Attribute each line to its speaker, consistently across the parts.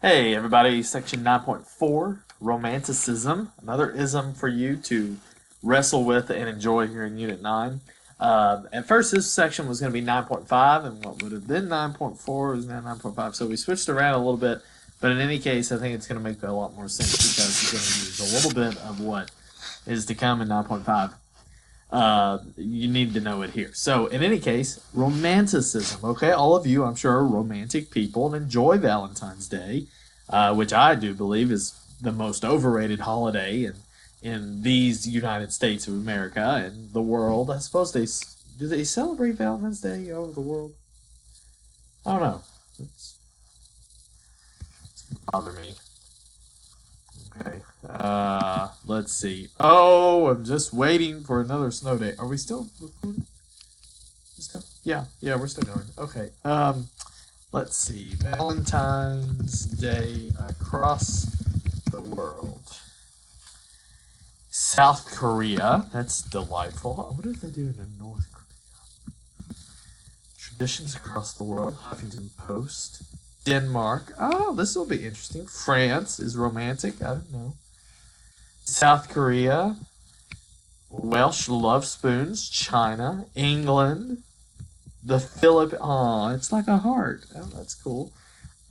Speaker 1: Hey everybody, section 9.4, Romanticism, another ism for you to wrestle with and enjoy here in Unit 9. At first this section was going to be 9.5, and what would have been 9.4 is now 9.5, so we switched around a little bit, but in any case I think it's going to make a lot more sense because it's going to use a little bit of what is to come in 9.5. You need to know it here. So, in any case, Romanticism. Okay, all of you, I'm sure, are romantic people and enjoy Valentine's Day, which I do believe is the most overrated holiday in these United States of America and the world. I suppose do they celebrate Valentine's Day over the world? I don't know. It's bother me. Okay. Let's see. Oh, I'm just waiting for another snow day. Are we still recording? Yeah, we're still going. Okay. Let's see. Valentine's Day across the world. South Korea. That's delightful. What are they doing in North Korea? Traditions across the world. Huffington Post. Denmark. Oh, this will be interesting. France is romantic. I don't know. South Korea. Welsh love spoons. China. England. The Philippines. Oh, it's like a heart. Oh, that's cool.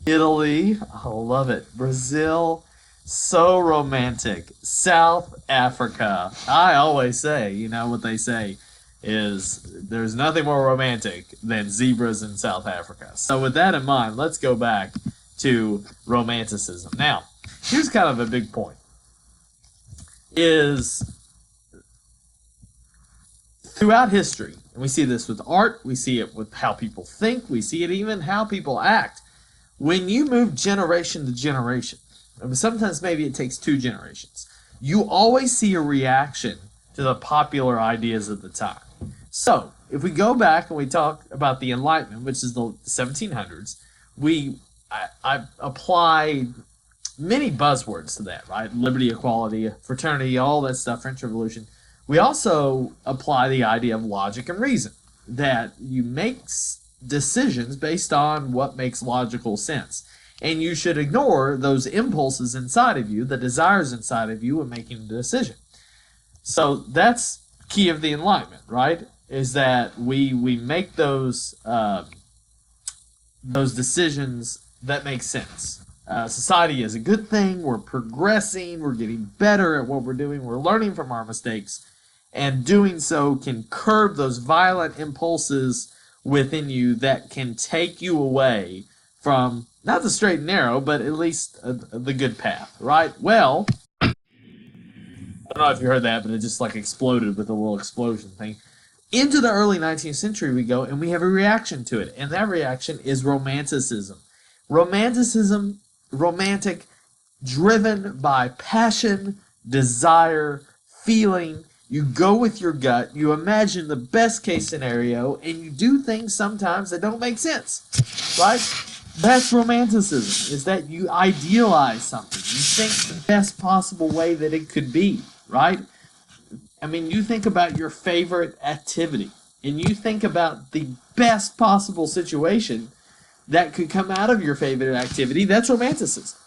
Speaker 1: Italy. I love it. Brazil. So romantic. South Africa. I always say, you know what they say is there's nothing more romantic than zebras in South Africa. So with that in mind, let's go back to Romanticism. Now, here's kind of a big point. Is throughout history, and we see this with art, we see it with how people think, we see it even how people act. When you move generation to generation, sometimes maybe it takes 2 generations, you always see a reaction to the popular ideas of the time. So, if we go back and we talk about the Enlightenment, which is the 1700s, I applied many buzzwords to that, right? Liberty, equality, fraternity, all that stuff, French Revolution. We also apply the idea of logic and reason, that you make decisions based on what makes logical sense. And you should ignore those impulses inside of you, the desires inside of you when making a decision. So that's key of the Enlightenment, right? Is that we make those decisions that make sense. Society is a good thing. We're progressing. We're getting better at what we're doing. We're learning from our mistakes. And doing so can curb those violent impulses within you that can take you away from, not the straight and narrow, but at least the good path, right? Well, I don't know if you heard that, but it just like exploded with a little explosion thing. Into the early 19th century we go, and we have a reaction to it, and that reaction is Romanticism. Romantic, driven by passion, desire, feeling. You go with your gut, you imagine the best case scenario, and you do things sometimes that don't make sense, right? That's Romanticism, is that you idealize something. You think the best possible way that it could be, right? I mean, you think about your favorite activity, and you think about the best possible situation that could come out of your favorite activity. That's Romanticism.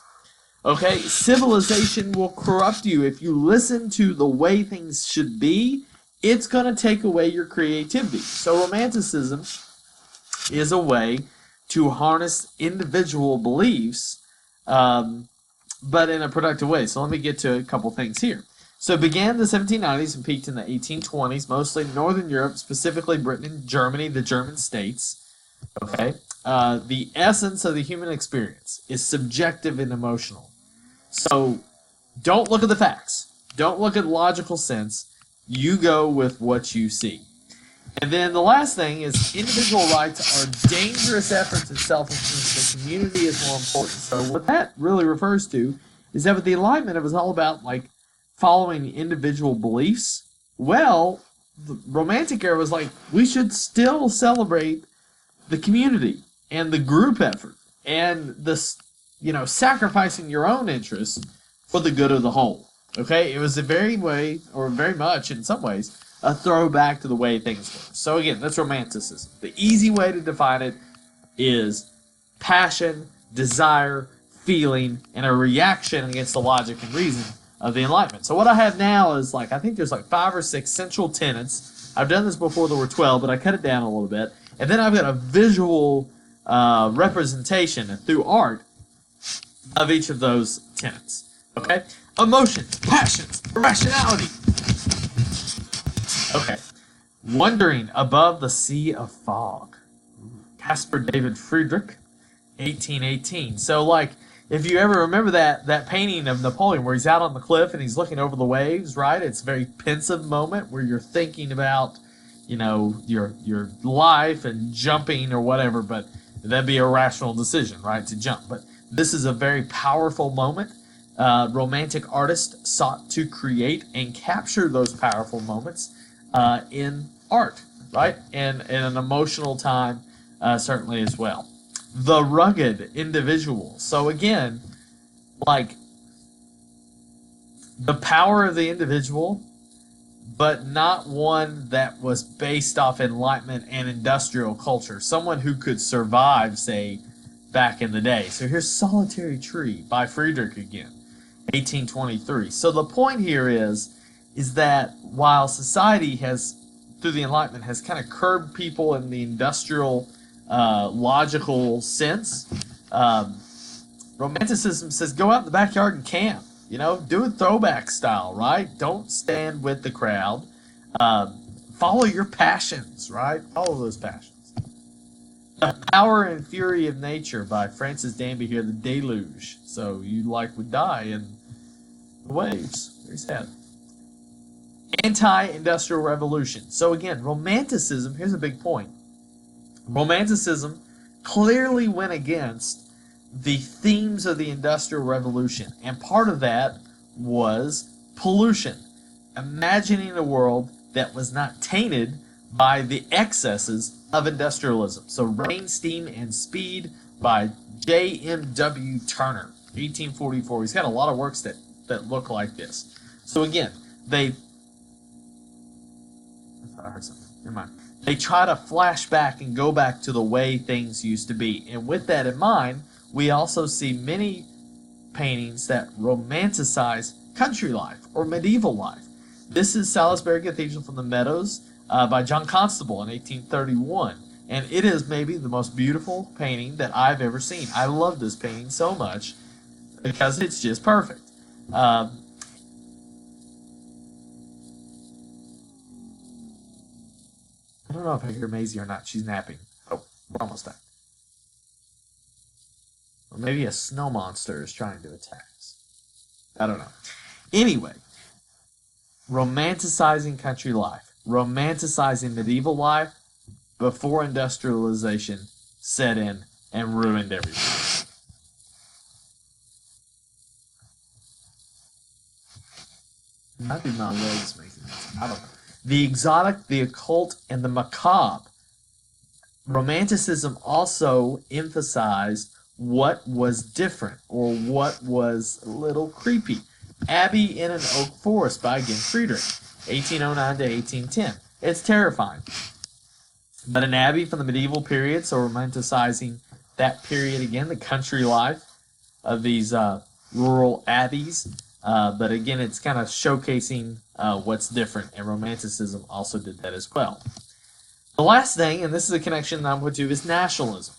Speaker 1: Okay? Civilization will corrupt you. If you listen to the way things should be, it's going to take away your creativity. So Romanticism is a way to harness individual beliefs, but in a productive way. So let me get to a couple things here. So it began in the 1790s and peaked in the 1820s, mostly Northern Europe, specifically Britain and Germany, the German states. Okay? The essence of the human experience is subjective and emotional. So don't look at the facts. Don't look at logical sense. You go with what you see. And then the last thing is individual rights are dangerous efforts at self-improvement. The community is more important. So what that really refers to is that with the Enlightenment, it was all about like following individual beliefs. Well, the Romantic era was like, we should still celebrate the community and the group effort and this, sacrificing your own interests for the good of the whole. Okay, it was a very much in some ways, a throwback to the way things were. So again, that's Romanticism. The easy way to define it is passion, desire, feeling, and a reaction against the logic and reason of the Enlightenment. So what I have now is like, I think there's like 5 or 6 central tenets. I've done this before, there were 12, but I cut it down a little bit. And then I've got a visual representation through art of each of those tenets. Okay? Emotions, passions, irrationality. Okay. Wandering above the sea of fog. Caspar David Friedrich, 1818. So, like, if you ever remember that painting of Napoleon where he's out on the cliff and he's looking over the waves, right? It's a very pensive moment where you're thinking about, you know, your life and jumping or whatever, but that'd be a rational decision, right, to jump. But this is a very powerful moment. Romantic artists sought to create and capture those powerful moments in art, right? And in an emotional time, certainly as well. The rugged individual. So again, like the power of the individual, but not one that was based off Enlightenment and industrial culture. Someone who could survive, say, back in the day. So here's Solitary Tree by Friedrich again, 1823. So the point here is that while society has, through the Enlightenment, has kind of curbed people in the industrial logical sense, Romanticism says go out in the backyard and camp. You know, do it throwback style, right? Don't stand with the crowd. Follow your passions, right? Follow those passions. The Power and Fury of Nature by Francis Danby here, The Deluge. So you like would die in the waves. Very sad. Anti-industrial revolution. So again, Romanticism, here's a big point. Romanticism clearly went against the themes of the Industrial Revolution, and part of that was pollution. Imagining a world that was not tainted by the excesses of industrialism. So Rain, Steam, and Speed by J.M.W. Turner, 1844. He's got a lot of works that look like this. So again, I heard something. Never mind. They try to flash back and go back to the way things used to be. And with that in mind, we also see many paintings that romanticize country life or medieval life. This is Salisbury Cathedral from the Meadows by John Constable in 1831. And it is maybe the most beautiful painting that I've ever seen. I love this painting so much because it's just perfect. I don't know if I hear Maisie or not. She's napping. Oh, we're almost done. Or maybe a snow monster is trying to attack us. I don't know. Anyway, romanticizing country life. Romanticizing medieval life before industrialization set in and ruined everything. Might be my legs making this. I don't know. The exotic, the occult, and the macabre. Romanticism also emphasized what was different or what was a little creepy. Abbey in an Oak Forest by, again, Friedrich, 1809 to 1810. It's terrifying. But an abbey from the medieval period, so romanticizing that period again, the country life of these rural abbeys. But again, it's kind of showcasing what's different, and Romanticism also did that as well. The last thing, and this is a connection that I'm going to, is nationalism.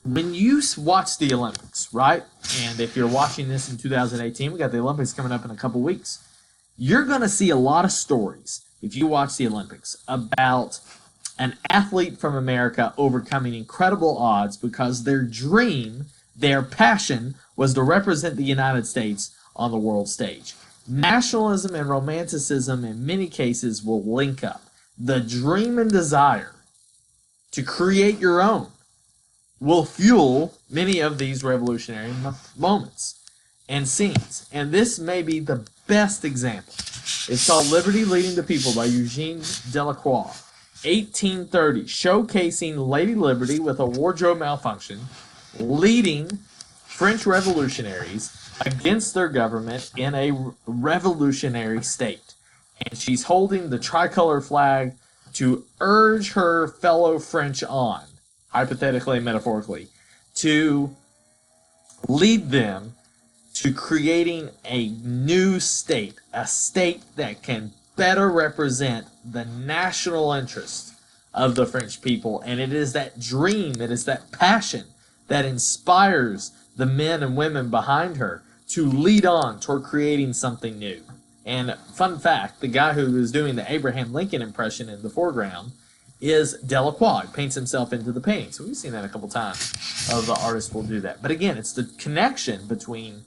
Speaker 1: When you watch the Olympics, right, and if you're watching this in 2018, we got the Olympics coming up in a couple weeks, you're going to see a lot of stories, if you watch the Olympics, about an athlete from America overcoming incredible odds because their dream, their passion, was to represent the United States on the world stage. Nationalism and Romanticism, in many cases, will link up. The dream and desire to create your own will fuel many of these revolutionary moments and scenes. And this may be the best example. It's called Liberty Leading the People by Eugene Delacroix, 1830, showcasing Lady Liberty with a wardrobe malfunction, leading French revolutionaries against their government in a revolutionary state. And she's holding the tricolor flag to urge her fellow French on, hypothetically and metaphorically, to lead them to creating a new state, a state that can better represent the national interest of the French people. And it is that dream, it is that passion that inspires the men and women behind her to lead on toward creating something new. And fun fact, the guy who is doing the Abraham Lincoln impression in the foreground is Delacroix. He paints himself into the painting. So we've seen that a couple times of the artists will do that. But again, it's the connection between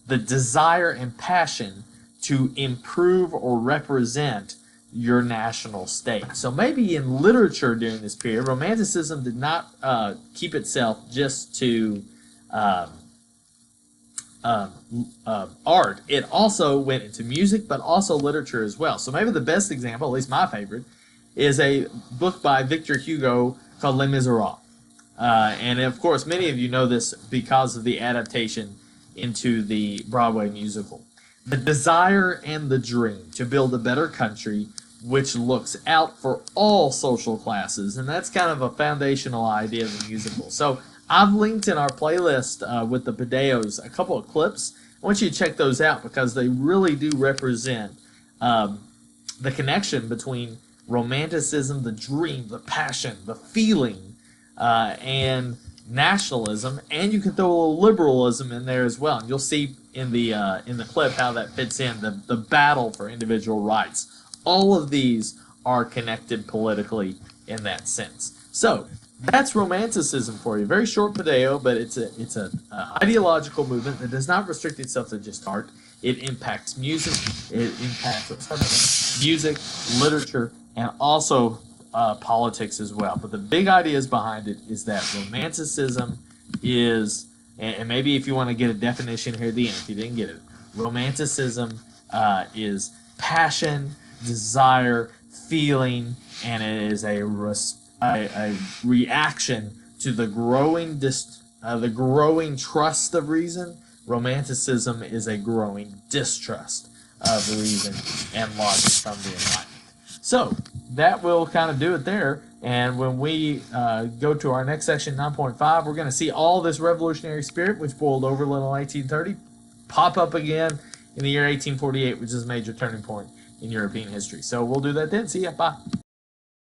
Speaker 1: the desire and passion to improve or represent your national state. So maybe in literature during this period, Romanticism did not keep itself just to art. It also went into music, but also literature as well. So maybe the best example, at least my favorite, is a book by Victor Hugo called Les Miserables. And of course, many of you know this because of the adaptation into the Broadway musical. The desire and the dream to build a better country which looks out for all social classes, and that's kind of a foundational idea of the musical. So I've linked in our playlist with the videos a couple of clips. I want you to check those out because they really do represent the connection between Romanticism, the dream, the passion, the feeling, and nationalism, and you can throw a little liberalism in there as well. And you'll see in the clip how that fits in, the battle for individual rights. All of these are connected politically in that sense. So that's Romanticism for you. Very short video, but it's an ideological movement that does not restrict itself to just art. It impacts music, literature, and also politics as well. But the big ideas behind it is that Romanticism is, and maybe if you want to get a definition here at the end, if you didn't get it, Romanticism is passion, desire, feeling, and it is a reaction to the growing trust of reason. Romanticism is a growing distrust of reason and logic from the Enlightenment. So that will kind of do it there. And when we go to our next section, 9.5, we're going to see all this revolutionary spirit, which boiled over in 1830, pop up again in the year 1848, which is a major turning point in European history. So we'll do that then. See ya. Bye.